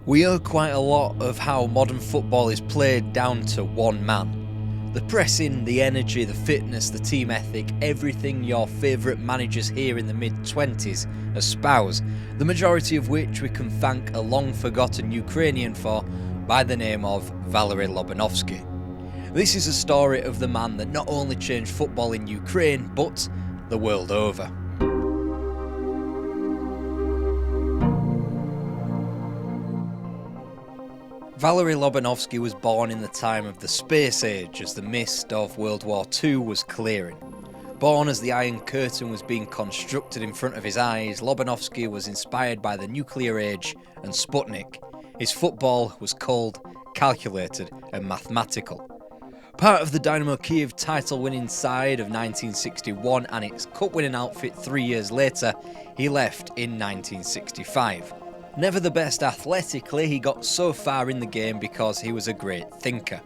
We owe quite a lot of how modern football is played down to one man. The pressing, the energy, the fitness, the team ethic, everything your favourite managers here in the mid-20s espouse, the majority of which we can thank a long-forgotten Ukrainian for by the name of Valeriy Lobanovskyi. This is a story of the man that not only changed football in Ukraine, but the world over. Valeriy Lobanovskyi was born in the time of the Space Age, as the mist of World War II was clearing. Born as the Iron Curtain was being constructed in front of his eyes, Lobanovskyi was inspired by the nuclear age and Sputnik. His football was cold, calculated and mathematical. Part of the Dynamo Kyiv title-winning side of 1961 and its cup-winning outfit 3 years later, he left in 1965. Never the best athletically, he got so far in the game because he was a great thinker.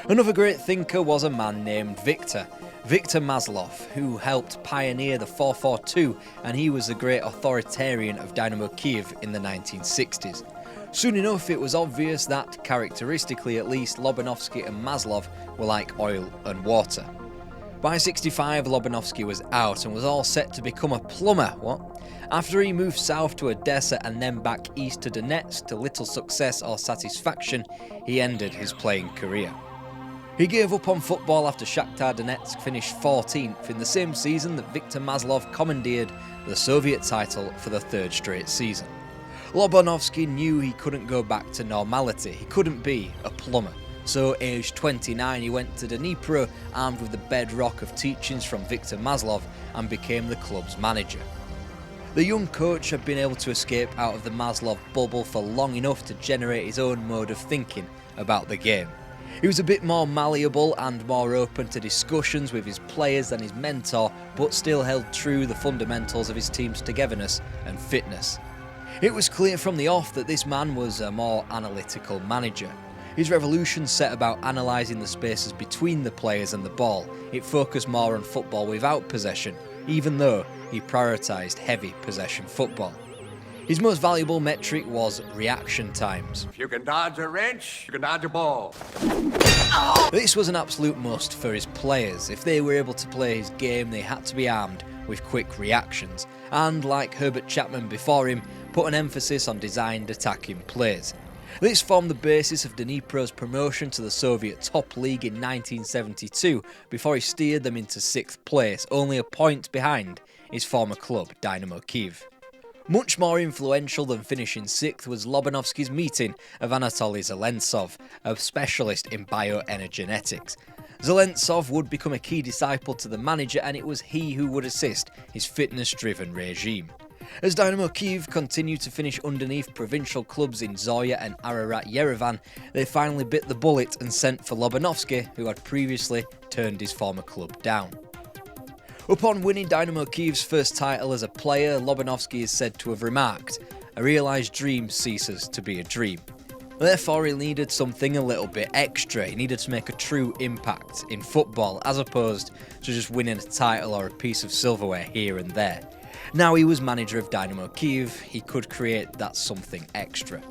Another great thinker was a man named Viktor Maslov, who helped pioneer the 4-4-2, and he was the great authoritarian of Dynamo Kyiv in the 1960s. Soon enough it was obvious that, characteristically at least, Lobanovskyi and Maslov were like oil and water. By 65, Lobanovskyi was out and was all set to become a plumber, After he moved south to Odessa and then back east to Donetsk to little success or satisfaction, he ended his playing career. He gave up on football after Shakhtar Donetsk finished 14th in the same season that Viktor Maslov commandeered the Soviet title for the third straight season. Lobanovskyi knew he couldn't go back to normality, he couldn't be a plumber. So, aged 29, he went to Dnipro armed with the bedrock of teachings from Viktor Maslov and became the club's manager. The young coach had been able to escape out of the Maslov bubble for long enough to generate his own mode of thinking about the game. He was a bit more malleable and more open to discussions with his players than his mentor, but still held true the fundamentals of his team's togetherness and fitness. It was clear from the off that this man was a more analytical manager. His revolution set about analysing the spaces between the players and the ball. It focused more on football without possession, even though he prioritised heavy possession football. His most valuable metric was reaction times. If you can dodge a wrench, you can dodge a ball. This was an absolute must for his players. If they were able to play his game, they had to be armed with quick reactions, and like Herbert Chapman before him, put an emphasis on designed attacking plays. This formed the basis of Dnipro's promotion to the Soviet top league in 1972 before he steered them into 6th place, only a point behind his former club Dynamo Kyiv. Much more influential than finishing 6th was Lobanovskyi's meeting of Anatoly Zelentsov, a specialist in bioenergetics. Zelentsov would become a key disciple to the manager, and it was he who would assist his fitness-driven regime. As Dynamo Kyiv continued to finish underneath provincial clubs in Zoya and Ararat Yerevan, they finally bit the bullet and sent for Lobanovskyi, who had previously turned his former club down. Upon winning Dynamo Kyiv's first title as a player, Lobanovskyi is said to have remarked, "A realised dream ceases to be a dream." Therefore, he needed something a little bit extra. He needed to make a true impact in football, as opposed to just winning a title or a piece of silverware here and there. Now he was manager of Dynamo Kyiv, he could create that something extra.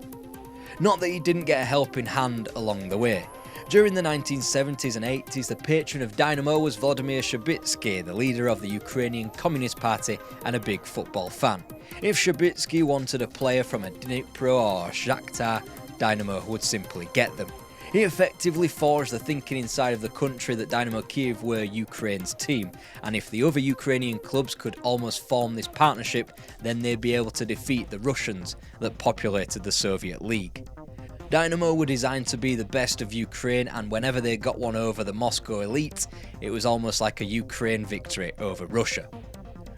Not that he didn't get a helping hand along the way. During the 1970s and 80s, the patron of Dynamo was Volodymyr Shcherbitsky, the leader of the Ukrainian Communist Party and a big football fan. If Shcherbitsky wanted a player from a Dnipro or Shakhtar, Dynamo would simply get them. He effectively forged the thinking inside of the country that Dynamo Kyiv were Ukraine's team, and if the other Ukrainian clubs could almost form this partnership, then they'd be able to defeat the Russians that populated the Soviet League. Dynamo were designed to be the best of Ukraine, and whenever they got one over the Moscow elite, it was almost like a Ukraine victory over Russia.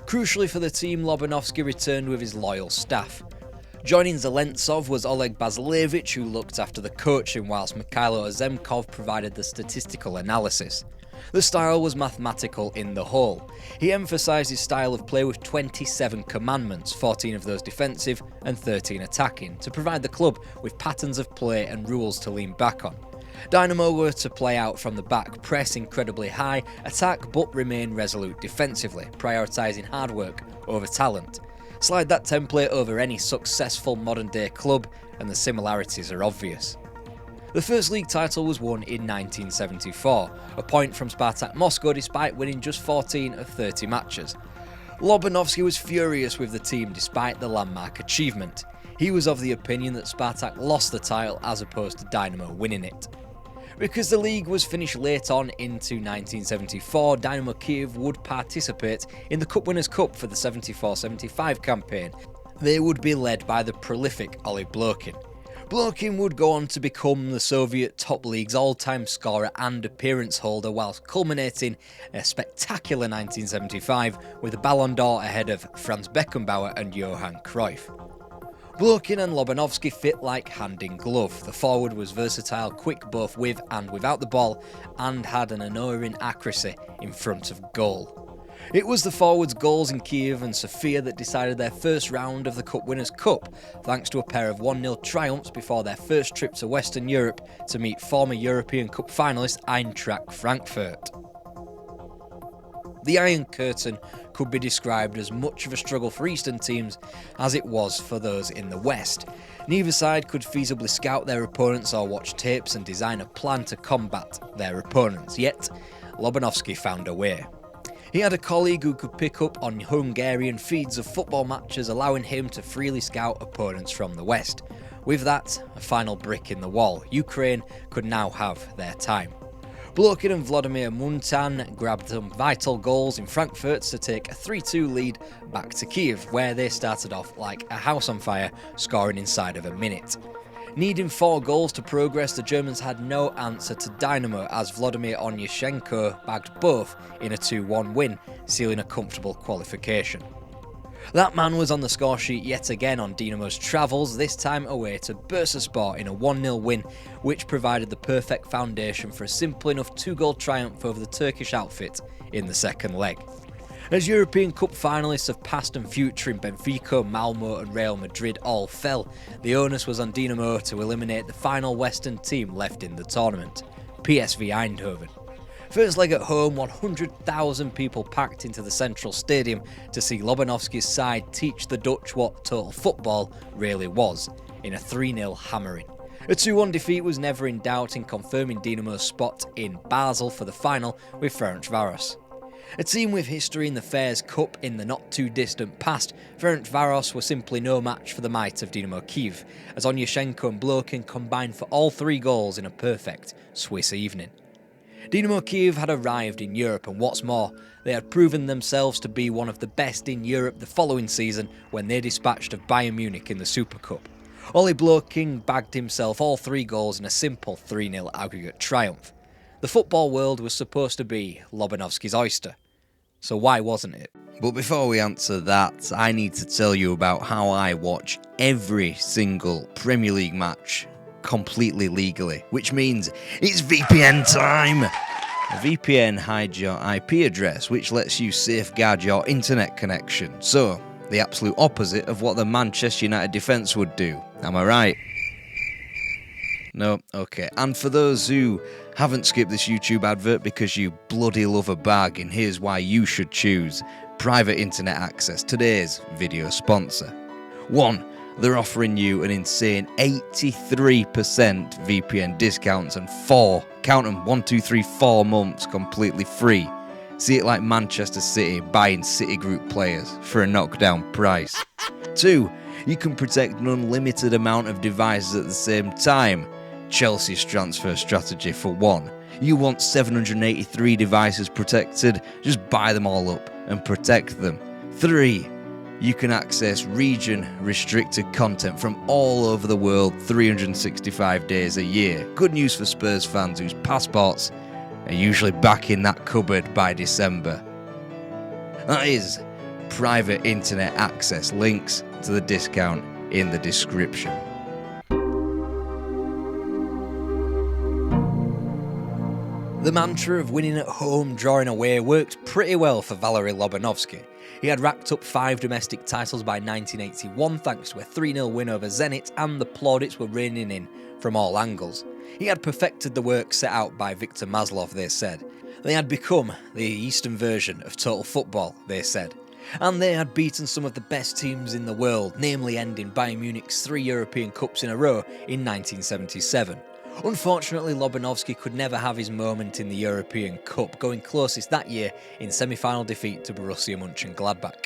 Crucially for the team, Lobanovskyi returned with his loyal staff. Joining Zelentsov was Oleg Basilevich, who looked after the coaching, whilst Mikhailo Ozemkov provided the statistical analysis. The style was mathematical in the whole. He emphasised his style of play with 27 commandments, 14 of those defensive and 13 attacking, to provide the club with patterns of play and rules to lean back on. Dynamo were to play out from the back, press incredibly high, attack but remain resolute defensively, prioritising hard work over talent. Slide that template over any successful modern day club and the similarities are obvious. The first league title was won in 1974, a point from Spartak Moscow despite winning just 14 of 30 matches. Lobanovskyi was furious with the team despite the landmark achievement. He was of the opinion that Spartak lost the title as opposed to Dynamo winning it. Because the league was finished late on into 1974, Dynamo Kyiv would participate in the Cup Winners' Cup for the 74-75 campaign. They would be led by the prolific Oleh Blokhin. Blokhin would go on to become the Soviet top league's all-time scorer and appearance holder, whilst culminating a spectacular 1975 with a Ballon d'Or ahead of Franz Beckenbauer and Johan Cruyff. Blokhin and Lobanovskyi fit like hand in glove. The forward was versatile, quick both with and without the ball, and had an unerring accuracy in front of goal. It was the forwards' goals in Kyiv and Sofia that decided their first round of the Cup Winners' Cup, thanks to a pair of 1-0 triumphs before their first trip to Western Europe to meet former European Cup finalist Eintracht Frankfurt. The Iron Curtain could be described as much of a struggle for Eastern teams as it was for those in the West. Neither side could feasibly scout their opponents or watch tapes and design a plan to combat their opponents, yet Lobanovskyi found a way. He had a colleague who could pick up on Hungarian feeds of football matches, allowing him to freely scout opponents from the West. With that, a final brick in the wall. Ukraine could now have their time. Blokhin and Vladimir Muntan grabbed some vital goals in Frankfurt to take a 3-2 lead back to Kyiv, where they started off like a house on fire, scoring inside of a minute. Needing 4 goals to progress, the Germans had no answer to Dynamo as Vladimir Onyshchenko bagged both in a 2-1 win, sealing a comfortable qualification. That man was on the score sheet yet again on Dynamo's travels, this time away to Bursaspor in a 1-0 win, which provided the perfect foundation for a simple enough 2-goal triumph over the Turkish outfit in the second leg. As European Cup finalists of past and future in Benfica, Malmo and Real Madrid all fell, the onus was on Dynamo to eliminate the final Western team left in the tournament, PSV Eindhoven. First leg at home, 100,000 people packed into the central stadium to see Lobanovskyi's side teach the Dutch what total football really was, in a 3-0 hammering. A 2-1 defeat was never in doubt in confirming Dynamo's spot in Basel for the final with Ferencváros. A team with history in the Fairs Cup in the not-too-distant past, Ferencváros were simply no match for the might of Dynamo Kyiv, as Onyshchenko and Blokhin combined for all 3 goals in a perfect Swiss evening. Dynamo Kyiv had arrived in Europe, and what's more, they had proven themselves to be one of the best in Europe the following season when they dispatched of Bayern Munich in the Super Cup. Oleh Blokhin bagged himself all 3 goals in a simple 3-0 aggregate triumph. The football world was supposed to be Lobanovskyi's oyster, so why wasn't it? But before we answer that, I need to tell you about how I watch every single Premier League match completely legally, which means it's VPN time! A VPN hides your IP address, which lets you safeguard your internet connection, so the absolute opposite of what the Manchester United defence would do. Am I right? No? Okay. And for those who haven't skipped this YouTube advert because you bloody love a bargain, here's why you should choose private internet access, today's video sponsor. 1. They're offering you an insane 83% VPN discounts and 4, count them, 1, 2, 3, 4 months completely free. See it like Manchester City buying Citigroup players for a knockdown price. 2. You can protect an unlimited amount of devices at the same time. Chelsea's transfer strategy for 1. You want 783 devices protected? Just buy them all up and protect them. 3. You can access region-restricted content from all over the world 365 days a year. Good news for Spurs fans whose passports are usually back in that cupboard by December. That is private internet access. Links to the discount in the description. The mantra of winning at home, drawing away worked pretty well for Valeriy Lobanovskyi. He had racked up 5 domestic titles by 1981 thanks to a 3-0 win over Zenit, and the plaudits were raining in from all angles. He had perfected the work set out by Victor Maslov, they said. They had become the Eastern version of total football, they said. And they had beaten some of the best teams in the world, namely ending Bayern Munich's 3 European Cups in a row in 1977. Unfortunately, Lobanovskyi could never have his moment in the European Cup, going closest that year in semi-final defeat to Borussia Mönchengladbach.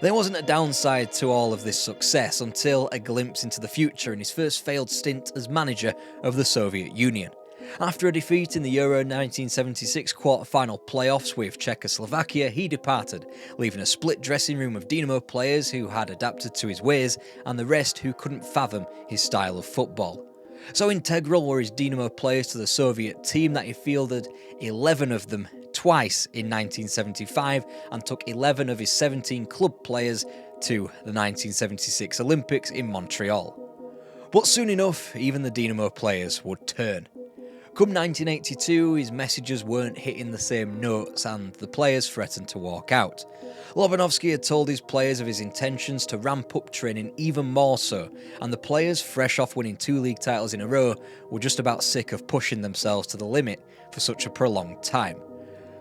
There wasn't a downside to all of this success until a glimpse into the future in his first failed stint as manager of the Soviet Union. After a defeat in the Euro 1976 quarter-final playoffs with Czechoslovakia, he departed, leaving a split dressing room of Dinamo players who had adapted to his ways and the rest who couldn't fathom his style of football. So integral were his Dinamo players to the Soviet team that he fielded 11 of them twice in 1975 and took 11 of his 17 club players to the 1976 Olympics in Montreal. But soon enough, even the Dinamo players would turn. Come 1982, his messages weren't hitting the same notes and the players threatened to walk out. Lobanovskyi had told his players of his intentions to ramp up training even more so, and the players, fresh off winning 2 league titles in a row, were just about sick of pushing themselves to the limit for such a prolonged time.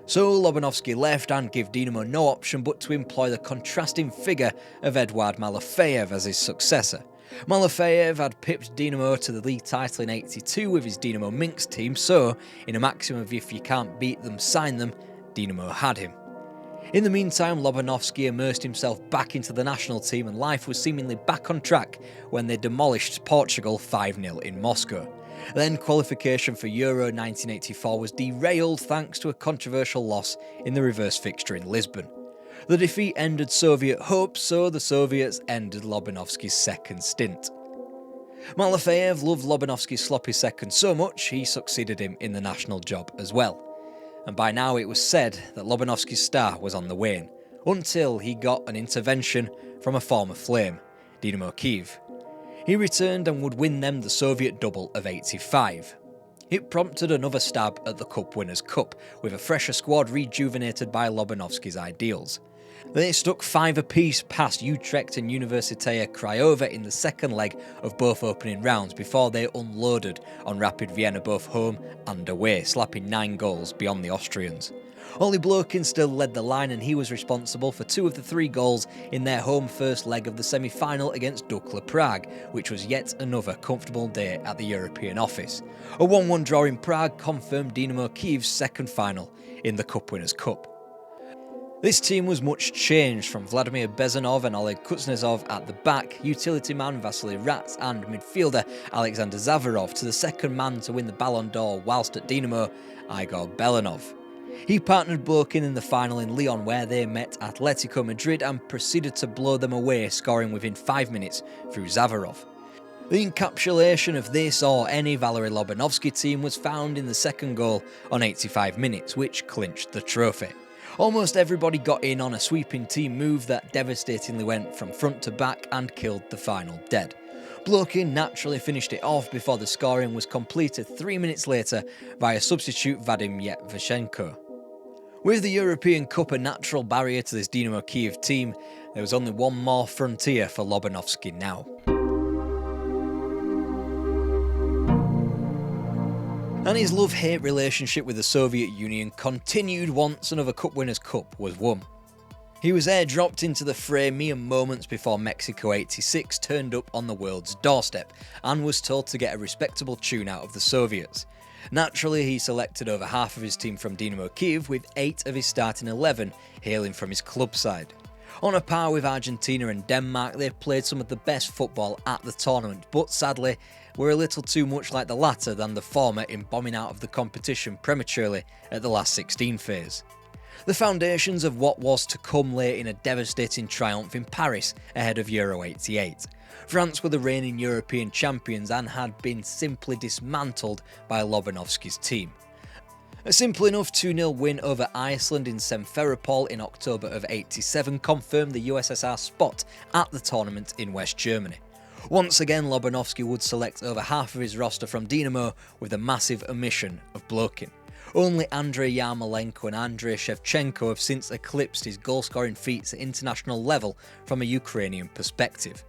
So Lobanovskyi left and gave Dinamo no option but to employ the contrasting figure of Eduard Malofeyev as his successor. Malofeyev had pipped Dinamo to the league title in '82 with his Dinamo Minsk team, so, in a maxim of if you can't beat them, sign them, Dinamo had him. In the meantime, Lobanovskyi immersed himself back into the national team and life was seemingly back on track when they demolished Portugal 5-0 in Moscow. Then qualification for Euro 1984 was derailed thanks to a controversial loss in the reverse fixture in Lisbon. The defeat ended Soviet hopes, so the Soviets ended Lobanovsky's second stint. Malofeyev loved Lobanovsky's sloppy second so much he succeeded him in the national job as well. And by now it was said that Lobanovsky's star was on the wane, until he got an intervention from a former flame, Dynamo Kyiv. He returned and would win them the Soviet double of '85. It prompted another stab at the Cup Winners' Cup, with a fresher squad rejuvenated by Lobanovsky's ideals. They stuck 5 apiece past Utrecht and Universitatea Craiova in the second leg of both opening rounds before they unloaded on Rapid Vienna both home and away, slapping 9 goals beyond the Austrians. Oli Blokin still led the line and he was responsible for 2 of the 3 goals in their home first leg of the semi-final against Dukla Prague, which was yet another comfortable day at the European office. A 1-1 draw in Prague confirmed Dynamo Kyiv's second final in the Cup Winners' Cup. This team was much changed, from Vladimir Bezanov and Oleg Kuznetsov at the back, utility man Vasily Rats and midfielder Alexander Zavarov to the second man to win the Ballon d'Or whilst at Dinamo, Igor Belanov. He partnered Blokin in the final in Lyon where they met Atletico Madrid and proceeded to blow them away, scoring within 5 minutes through Zavarov. The encapsulation of this or any Valeriy Lobanovskyi team was found in the second goal on 85 minutes, which clinched the trophy. Almost everybody got in on a sweeping team move that devastatingly went from front to back and killed the final dead. Blokin naturally finished it off before the scoring was completed 3 minutes later via substitute Vadim Yevtushenko. With the European Cup a natural barrier to this Dynamo Kyiv team, there was only one more frontier for Lobanovskyi now. And his love-hate relationship with the Soviet Union continued once another Cup Winners' Cup was won. He was airdropped into the fray mere moments before Mexico '86 turned up on the world's doorstep and was told to get a respectable tune out of the Soviets. Naturally, he selected over half of his team from Dynamo Kyiv, with 8 of his starting 11 hailing from his club side. On a par with Argentina and Denmark, they played some of the best football at the tournament, but sadly were a little too much like the latter than the former in bombing out of the competition prematurely at the last 16 phase. The foundations of what was to come lay in a devastating triumph in Paris ahead of Euro '88. France were the reigning European champions and had been simply dismantled by Lobanovsky's team. A simple enough 2-0 win over Iceland in Simferopol in October of '87 confirmed the USSR spot at the tournament in West Germany. Once again, Lobanovskyi would select over half of his roster from Dinamo, with a massive omission of Blokin. Only Andrei Yarmolenko and Andrei Shevchenko have since eclipsed his goal-scoring feats at international level from a Ukrainian perspective.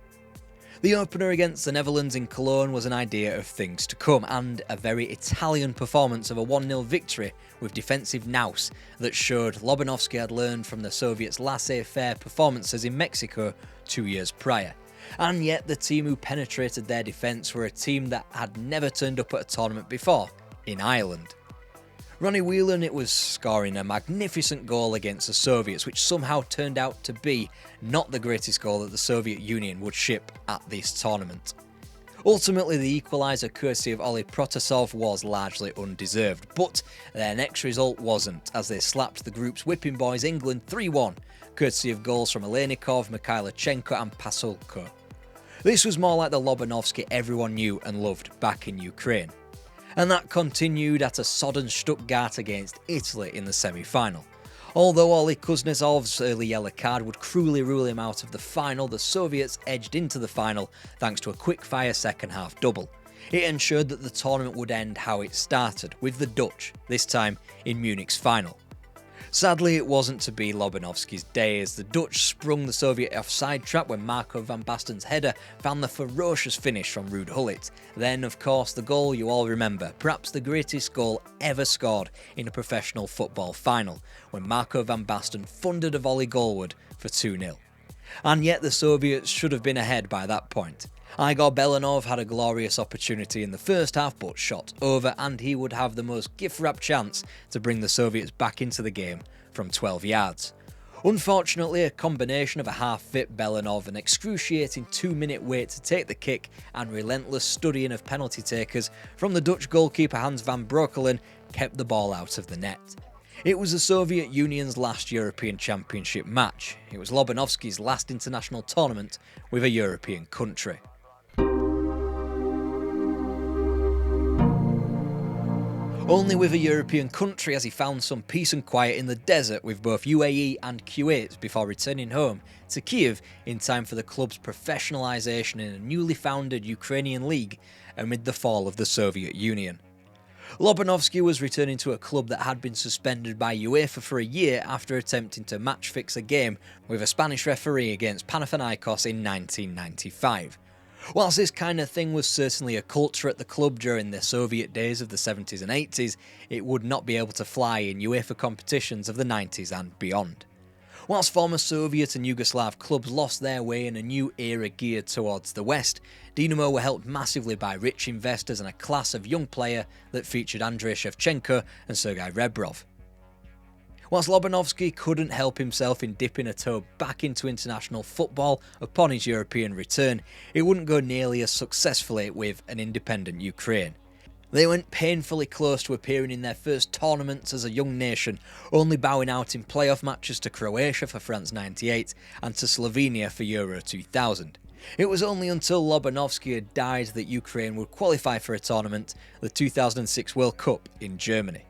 The opener against the Netherlands in Cologne was an idea of things to come, and a very Italian performance of a 1-0 victory with defensive nous that showed Lobanovskyi had learned from the Soviets' laissez-faire performances in Mexico 2 years prior. And yet the team who penetrated their defence were a team that had never turned up at a tournament before, in Ireland. Ronnie Whelan was scoring a magnificent goal against the Soviets, which somehow turned out to be not the greatest goal that the Soviet Union would ship at this tournament. Ultimately, the equaliser courtesy of Oli Protasov was largely undeserved, but their next result wasn't, as they slapped the group's whipping boys England 3-1, courtesy of goals from Olenikov, Mikhailichenko and Pasulko. This was more like the Lobanovskyi everyone knew and loved back in Ukraine. And that continued at a sodden Stuttgart against Italy in the semi-final. Although Oli Kuznetsov's early yellow card would cruelly rule him out of the final, the Soviets edged into the final thanks to a quick-fire second-half double. It ensured that the tournament would end how it started, with the Dutch, this time in Munich's final. Sadly, it wasn't to be Lobanovskyi's day, as the Dutch sprung the Soviet offside trap when Marco van Basten's header found the ferocious finish from Ruud Gullit. Then, of course, the goal you all remember, perhaps the greatest goal ever scored in a professional football final, when Marco van Basten thundered a volley goalward for 2-0. And yet the Soviets should have been ahead by that point. Igor Belanov had a glorious opportunity in the first half but shot over, and he would have the most gift-wrapped chance to bring the Soviets back into the game from 12 yards. Unfortunately, a combination of a half-fit Belanov, an excruciating 2-minute wait to take the kick, and relentless studying of penalty takers from the Dutch goalkeeper Hans van Breukelen kept the ball out of the net. It was the Soviet Union's last European Championship match. It was Lobanovskyi's last international tournament with a European country. Only with a European country has he found some peace and quiet in the desert with both UAE and Kuwait before returning home to Kiev in time for the club's professionalisation in a newly founded Ukrainian league amid the fall of the Soviet Union. Lobanovskyi was returning to a club that had been suspended by UEFA for a year after attempting to match-fix a game with a Spanish referee against Panathinaikos in 1995. Whilst this kind of thing was certainly a culture at the club during the Soviet days of the 70s and 80s, it would not be able to fly in UEFA competitions of the 90s and beyond. Whilst former Soviet and Yugoslav clubs lost their way in a new era geared towards the West, Dinamo were helped massively by rich investors and a class of young player that featured Andrei Shevchenko and Sergei Rebrov. Whilst Lobanovskyi couldn't help himself in dipping a toe back into international football upon his European return, it wouldn't go nearly as successfully with an independent Ukraine. They went painfully close to appearing in their first tournaments as a young nation, only bowing out in playoff matches to Croatia for France '98 and to Slovenia for Euro 2000. It was only until Lobanovskyi had died that Ukraine would qualify for a tournament, the 2006 World Cup in Germany.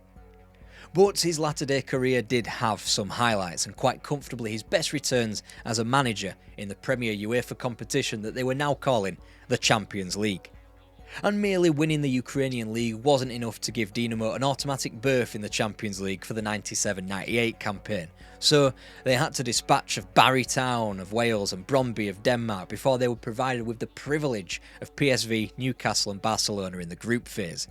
But his latter-day career did have some highlights, and quite comfortably his best returns as a manager in the Premier UEFA competition that they were now calling the Champions League. And merely winning the Ukrainian league wasn't enough to give Dinamo an automatic berth in the Champions League for the 97-98 campaign, so they had to dispatch of Barry Town of Wales and Brøndby of Denmark before they were provided with the privilege of PSV, Newcastle and Barcelona in the group phase.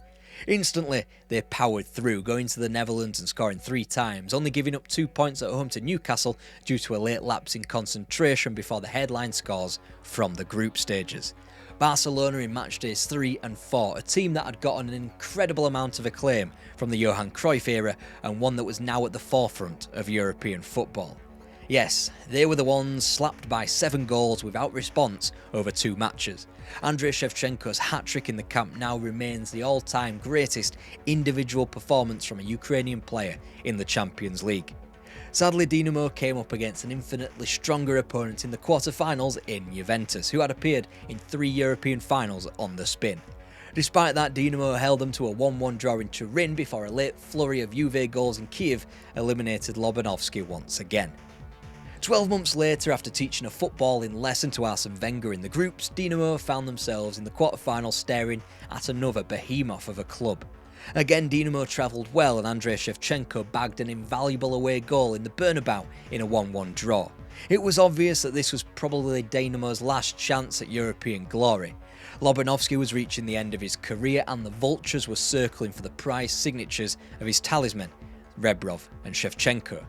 Instantly, they powered through, going to the Netherlands and scoring 3 times, only giving up 2 points at home to Newcastle due to a late lapse in concentration before the headline scores from the group stages. Barcelona in match days 3 and 4, a team that had gotten an incredible amount of acclaim from the Johan Cruyff era and one that was now at the forefront of European football. Yes, they were the ones slapped by 7 goals without response over 2 matches. Andrei Shevchenko's hat-trick in the Camp Nou remains the all-time greatest individual performance from a Ukrainian player in the Champions League. Sadly, Dinamo came up against an infinitely stronger opponent in the quarter-finals in Juventus, who had appeared in 3 European finals on the spin. Despite that, Dinamo held them to a 1-1 draw in Turin before a late flurry of Juve goals in Kiev eliminated Lobanovskyi once again. 12 months later, after teaching a footballing lesson to Arsene Wenger in the groups, Dinamo found themselves in the quarter-final staring at another behemoth of a club. Again, Dinamo travelled well and Andrei Shevchenko bagged an invaluable away goal in the Bernabeu in a 1-1 draw. It was obvious that this was probably Dinamo's last chance at European glory. Lobanovskyi was reaching the end of his career and the vultures were circling for the prized signatures of his talisman, Rebrov and Shevchenko.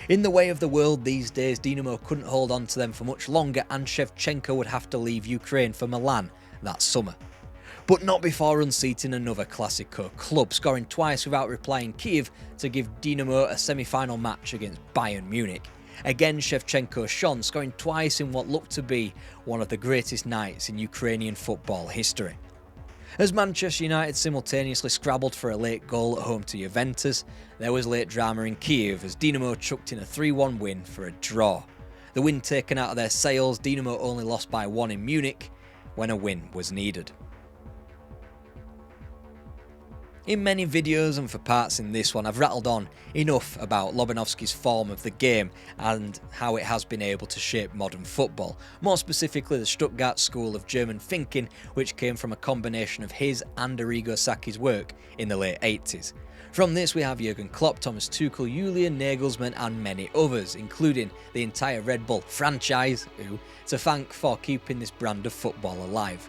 In the way of the world these days, Dinamo couldn't hold on to them for much longer and Shevchenko would have to leave Ukraine for Milan that summer. But not before unseating another Classico club, scoring twice without replying Kiev to give Dinamo a semi-final match against Bayern Munich. Again, Shevchenko shone, scoring twice in what looked to be one of the greatest nights in Ukrainian football history. As Manchester United simultaneously scrabbled for a late goal at home to Juventus, there was late drama in Kiev as Dinamo chucked in a 3-1 win for a draw. The wind taken out of their sails, Dinamo only lost by 1 in Munich when a win was needed. In many videos and for parts in this one, I've rattled on enough about Lobanovskyi's form of the game and how it has been able to shape modern football, more specifically the Stuttgart school of German thinking, which came from a combination of his and Arrigo Sacchi's work in the late 80s. From this we have Jurgen Klopp, Thomas Tuchel, Julian Nagelsmann and many others, including the entire Red Bull franchise, to thank for keeping this brand of football alive.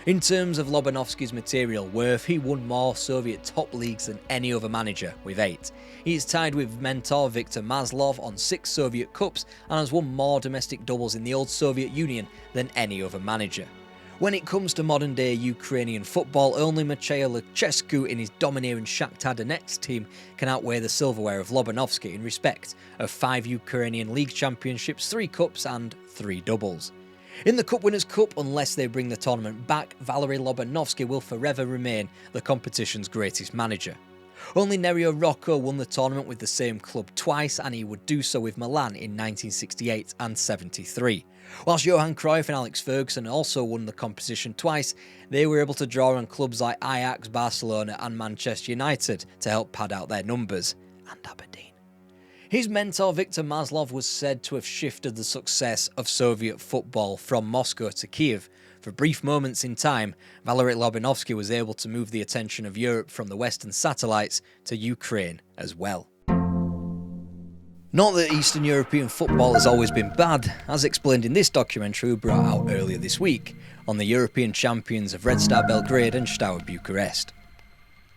In terms of Lobanovskyi's material worth, he won more Soviet top leagues than any other manager, with 8. He is tied with mentor Viktor Maslov on 6 Soviet Cups and has won more domestic doubles in the old Soviet Union than any other manager. When it comes to modern day Ukrainian football, only Maciej Lechescu in his domineering Shakhtar Donetsk team can outweigh the silverware of Lobanovskyi in respect of 5 Ukrainian League Championships, 3 Cups and 3 doubles. In the Cup Winners' Cup, unless they bring the tournament back, Valeriy Lobanovskyi will forever remain the competition's greatest manager. Only Nerio Rocco won the tournament with the same club twice, and he would do so with Milan in 1968 and 73. Whilst Johan Cruyff and Alex Ferguson also won the competition twice, they were able to draw on clubs like Ajax, Barcelona and Manchester United to help pad out their numbers, and Aberdeen. His mentor Viktor Maslov was said to have shifted the success of Soviet football from Moscow to Kiev. For brief moments in time, Valeriy Lobanovskyi was able to move the attention of Europe from the Western satellites to Ukraine as well. Not that Eastern European football has always been bad, as explained in this documentary we brought out earlier this week on the European champions of Red Star Belgrade and Steaua Bucharest.